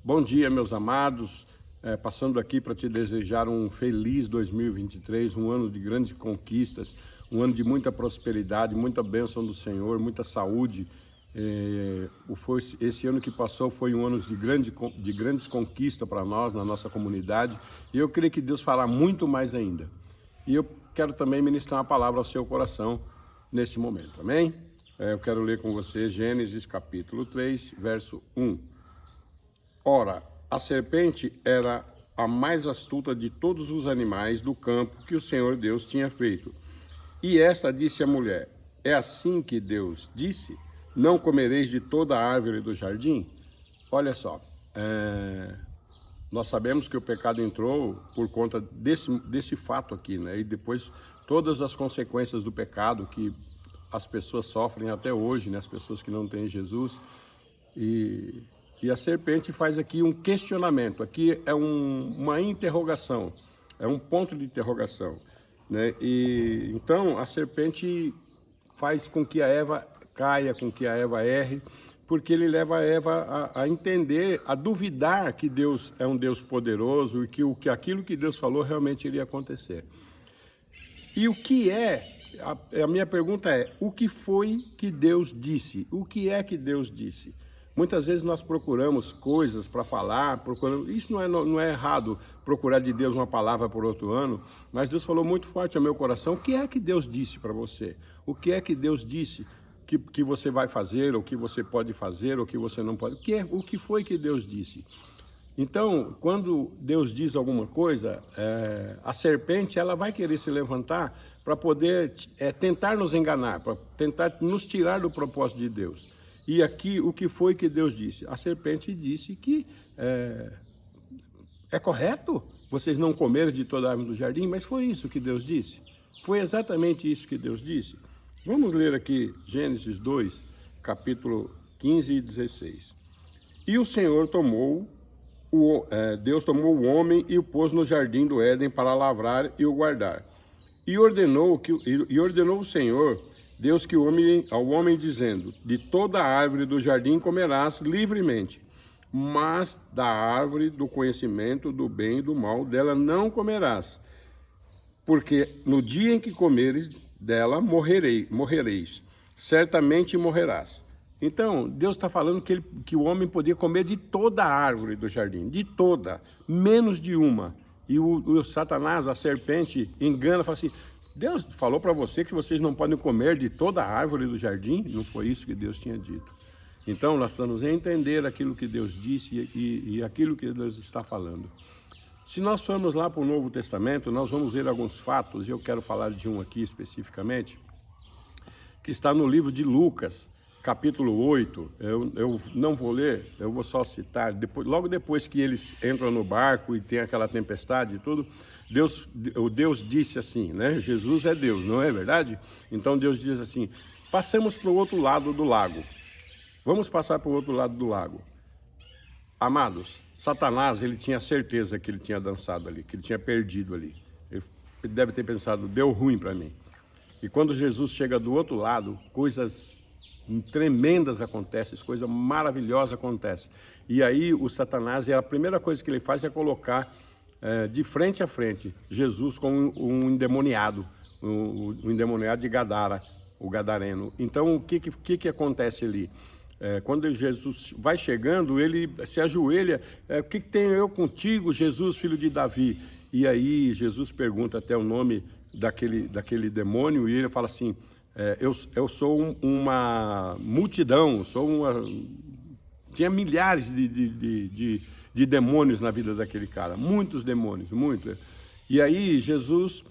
Bom dia, meus amados. Passando aqui para te desejar um feliz 2023, um ano de grandes conquistas, um ano de muita prosperidade, muita bênção do Senhor, muita saúde. Esse ano que passou foi um ano de grandes conquistas para nós, na nossa comunidade, e eu creio que Deus fará muito mais ainda. E eu quero também ministrar uma palavra ao seu coração nesse momento, amém? Eu quero ler com você Gênesis capítulo 3, verso 1. Ora, a serpente era a mais astuta de todos os animais do campo que o Senhor Deus tinha feito. E esta disse à mulher: é assim que Deus disse, não comereis de toda a árvore do jardim? Olha só, nós sabemos que o pecado entrou por conta desse fato aqui, né? E depois todas as consequências do pecado que as pessoas sofrem até hoje, né? As pessoas que não têm Jesus. E a serpente faz aqui um questionamento, aqui é uma interrogação, é um ponto de interrogação, né? E então a serpente faz com que a Eva caia, com que a Eva erre, porque ele leva a Eva a entender, a duvidar que Deus é um Deus poderoso e que aquilo que Deus falou realmente iria acontecer. E o que a minha pergunta é, o que foi que Deus disse? O que é que Deus disse? Muitas vezes nós procuramos coisas para falar, isso não é errado, procurar de Deus uma palavra por outro ano, mas Deus falou muito forte ao meu coração, o que é que Deus disse para você? O que é que Deus disse que você vai fazer, ou que você pode fazer, ou que você não pode? O que foi que Deus disse? Então, quando Deus diz alguma coisa, a serpente ela vai querer se levantar para poder tentar nos enganar, para tentar nos tirar do propósito de Deus. E aqui, o que foi que Deus disse? A serpente disse que é correto vocês não comerem de toda a árvore do jardim, mas foi isso que Deus disse? Foi exatamente isso que Deus disse? Vamos ler aqui Gênesis 2, capítulo 15 e 16. E o Senhor Deus tomou o homem e o pôs no jardim do Éden para lavrar e o guardar. E ordenou o Senhor Deus ao homem dizendo: de toda a árvore do jardim comerás livremente, mas da árvore do conhecimento do bem e do mal dela não comerás, porque no dia em que comeres dela morrereis, certamente morrerás. Então, Deus está falando que o homem podia comer de toda a árvore do jardim, de toda, menos de uma. E o Satanás, a serpente, engana, fala assim: Deus falou para você que vocês não podem comer de toda a árvore do jardim? Não foi isso que Deus tinha dito. Então, nós precisamos entender aquilo que Deus disse e aquilo que Deus está falando. Se nós formos lá para o Novo Testamento, nós vamos ver alguns fatos, e eu quero falar de um aqui especificamente, que está no livro de Lucas, capítulo 8, eu não vou ler, eu vou só citar, logo depois que eles entram no barco e tem aquela tempestade e tudo, Deus disse assim, né? Jesus é Deus, não é verdade? Então Deus diz assim: passamos para o outro lado do lago. Vamos passar para o outro lado do lago. Amados, Satanás, ele tinha certeza que ele tinha dançado ali, que ele tinha perdido ali. Ele deve ter pensado: deu ruim para mim. E quando Jesus chega do outro lado, coisas tremendas acontecem, coisas maravilhosas acontecem. E aí o Satanás, a primeira coisa que ele faz é colocar de frente a frente Jesus com um endemoniado, o endemoniado de Gadara, o gadareno. Então o que acontece ali? Quando Jesus vai chegando, ele se ajoelha: o que tem eu contigo, Jesus, filho de Davi? E aí Jesus pergunta até o nome daquele demônio, e ele fala assim: eu sou uma multidão, tinha milhares de demônios na vida daquele cara, muitos demônios, muitos. E aí Jesus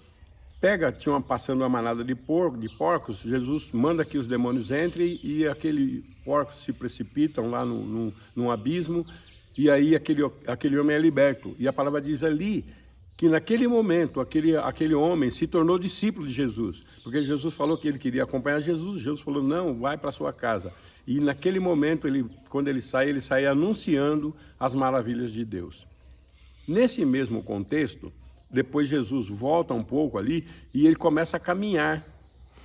passando uma manada de porcos, Jesus manda que os demônios entrem e aqueles porcos se precipitam lá num abismo, e aí aquele homem é liberto. E a palavra diz ali que naquele momento, aquele homem se tornou discípulo de Jesus, porque Jesus falou que ele queria acompanhar Jesus. Jesus falou: não, vai para sua casa. E naquele momento, quando ele sai anunciando as maravilhas de Deus. Nesse mesmo contexto, depois Jesus volta um pouco ali e ele começa a caminhar,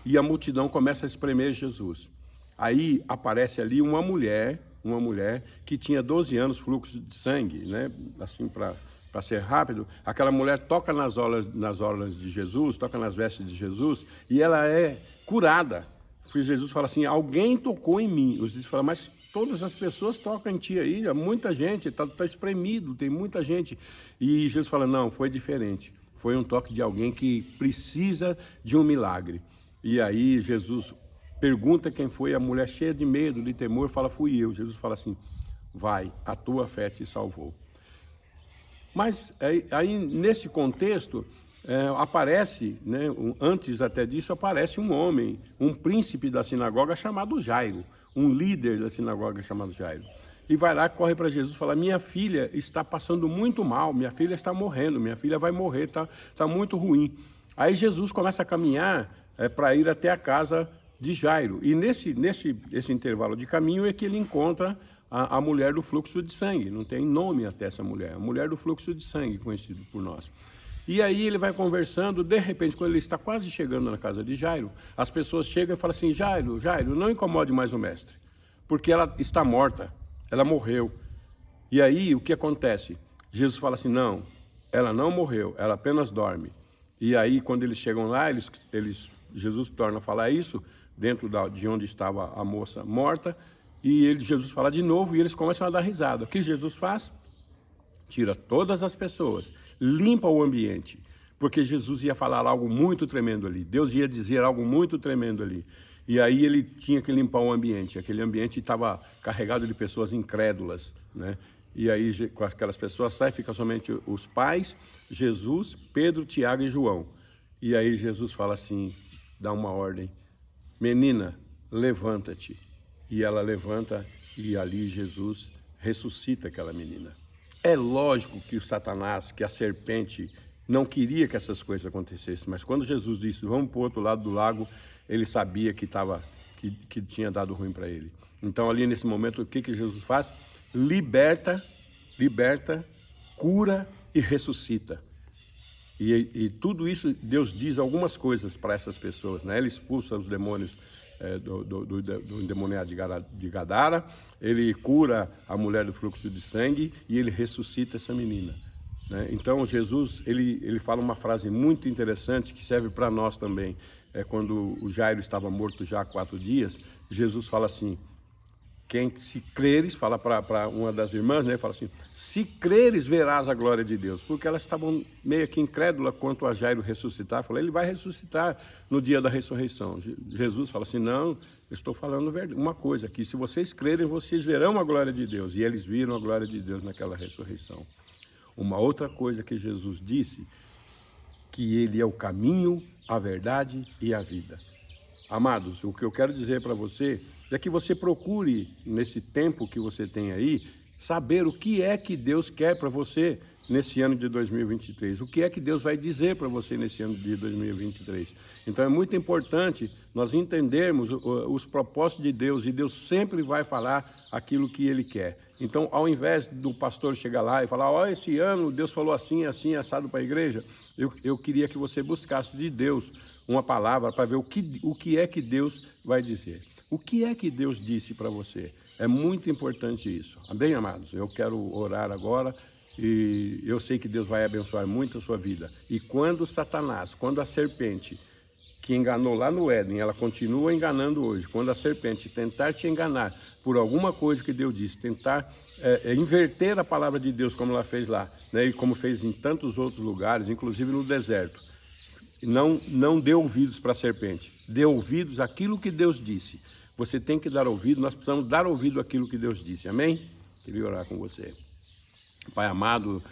e a multidão começa a espremer Jesus. Aí aparece ali uma mulher uma mulher que tinha 12 anos fluxo de sangue, né? Assim, para ser rápido, aquela mulher toca nas orlas de Jesus, toca nas vestes de Jesus, e ela é curada. Porque Jesus fala assim, alguém tocou em mim. Os discípulos falam, mas todas as pessoas tocam em ti aí, muita gente, está espremido, tem muita gente. E Jesus fala, não, foi diferente. Foi um toque de alguém que precisa de um milagre. E aí Jesus pergunta quem foi, a mulher cheia de medo, de temor, fala, fui eu. Jesus fala assim, vai, a tua fé te salvou. Mas aí nesse contexto, aparece, né, antes até disso, aparece um homem, um príncipe da sinagoga chamado Jairo, um líder da sinagoga chamado Jairo. E vai lá, corre para Jesus e fala, minha filha está passando muito mal, minha filha está morrendo, minha filha vai morrer, tá muito ruim. Aí Jesus começa a caminhar para ir até a casa de Jairo. E nesse intervalo de caminho é que ele encontra a mulher do fluxo de sangue. Não tem nome até essa mulher, a mulher do fluxo de sangue, conhecido por nós. E aí ele vai conversando, de repente, quando ele está quase chegando na casa de Jairo, as pessoas chegam e falam assim, Jairo, não incomode mais o mestre, porque ela está morta, ela morreu. E aí o que acontece? Jesus fala assim, não, ela não morreu, ela apenas dorme. E aí quando eles chegam lá, Jesus torna a falar isso, dentro de onde estava a moça morta, e Jesus fala de novo e eles começam a dar risada. O que Jesus faz? Tira todas as pessoas, limpa o ambiente, porque Jesus ia falar algo muito tremendo ali, Deus ia dizer algo muito tremendo ali. E aí ele tinha que limpar o ambiente, aquele ambiente estava carregado de pessoas incrédulas, né? E aí com aquelas pessoas saem, fica somente os pais, Jesus, Pedro, Tiago e João. E aí Jesus fala assim, dá uma ordem, menina, levanta-te. E ela levanta e ali Jesus ressuscita aquela menina. É lógico que o Satanás, que a serpente, não queria que essas coisas acontecessem, mas quando Jesus disse, vamos para o outro lado do lago, ele sabia que tinha dado ruim para ele. Então ali nesse momento, o que Jesus faz? Liberta, cura e ressuscita. E tudo isso, Deus diz algumas coisas para essas pessoas, né? Ele expulsa os demônios do endemoniado de Gadara, ele cura a mulher do fluxo de sangue e ele ressuscita essa menina, né? Então Jesus, ele fala uma frase muito interessante que serve para nós também. Quando o Jairo estava morto já há 4 dias, Jesus fala assim, se creres, fala para uma das irmãs, né, fala assim, se creres verás a glória de Deus, porque elas estavam meio que incrédulas quanto a Jairo ressuscitar, falou, ele vai ressuscitar no dia da ressurreição. Jesus fala assim, não, eu estou falando uma coisa aqui, se vocês crerem, vocês verão a glória de Deus, e eles viram a glória de Deus naquela ressurreição. Uma outra coisa que Jesus disse, que ele é o caminho, a verdade e a vida. Amados, o que eu quero dizer para você é que você procure, nesse tempo que você tem aí, saber o que é que Deus quer para você nesse ano de 2023. O que é que Deus vai dizer para você nesse ano de 2023. Então é muito importante nós entendermos os propósitos de Deus, e Deus sempre vai falar aquilo que Ele quer. Então, ao invés do pastor chegar lá e falar, ó, esse ano Deus falou assim, assim, assado para a igreja, eu queria que você buscasse de Deus uma palavra para ver o que é que Deus vai dizer. O que é que Deus disse para você? É muito importante isso. Amém, amados? Eu quero orar agora e eu sei que Deus vai abençoar muito a sua vida. E quando Satanás, quando a serpente que enganou lá no Éden, ela continua enganando hoje. Quando a serpente tentar te enganar por alguma coisa que Deus disse, tentar inverter a palavra de Deus como ela fez lá, né? E como fez em tantos outros lugares, inclusive no deserto. Não dê ouvidos para a serpente, dê ouvidos àquilo que Deus disse. Você tem que dar ouvido, nós precisamos dar ouvido àquilo que Deus disse, amém? Queria orar com você. Pai amado,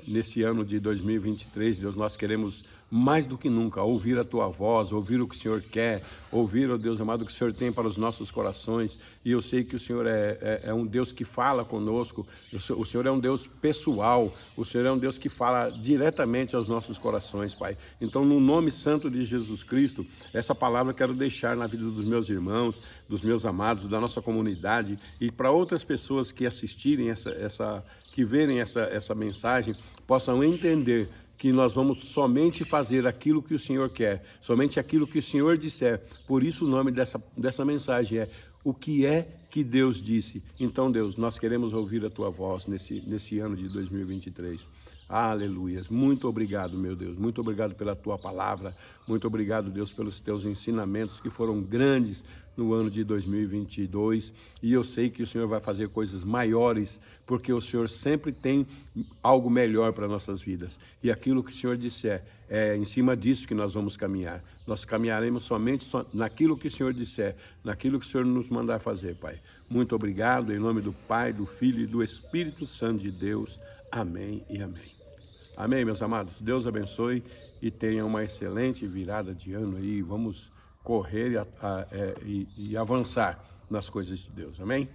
nesse ano de 2023, Deus, nós queremos mais do que nunca ouvir a Tua voz, ouvir o que o Senhor quer, ouvir, ó Deus amado, o que o Senhor tem para os nossos corações. E eu sei que o Senhor é um Deus que fala conosco, o Senhor é um Deus pessoal, o Senhor é um Deus que fala diretamente aos nossos corações, Pai. Então, no nome santo de Jesus Cristo, essa palavra eu quero deixar na vida dos meus irmãos, dos meus amados, da nossa comunidade, e para outras pessoas que assistirem que verem essa mensagem, possam entender que nós vamos somente fazer aquilo que o Senhor quer, somente aquilo que o Senhor disser. Por isso o nome dessa mensagem é: o que é que Deus disse. Então, Deus, nós queremos ouvir a tua voz nesse ano de 2023. Aleluias. Muito obrigado, meu Deus. Muito obrigado pela tua palavra. Muito obrigado, Deus, pelos teus ensinamentos que foram grandes no ano de 2022. E eu sei que o Senhor vai fazer coisas maiores, porque o Senhor sempre tem algo melhor para nossas vidas. E aquilo que o Senhor disser, é em cima disso que nós vamos caminhar. Nós caminharemos somente naquilo que o Senhor disser, naquilo que o Senhor nos mandar fazer, Pai. Muito obrigado, em nome do Pai, do Filho e do Espírito Santo de Deus. Amém e amém. Amém, meus amados. Deus abençoe e tenha uma excelente virada de ano aí. Vamos correr e avançar nas coisas de Deus. Amém?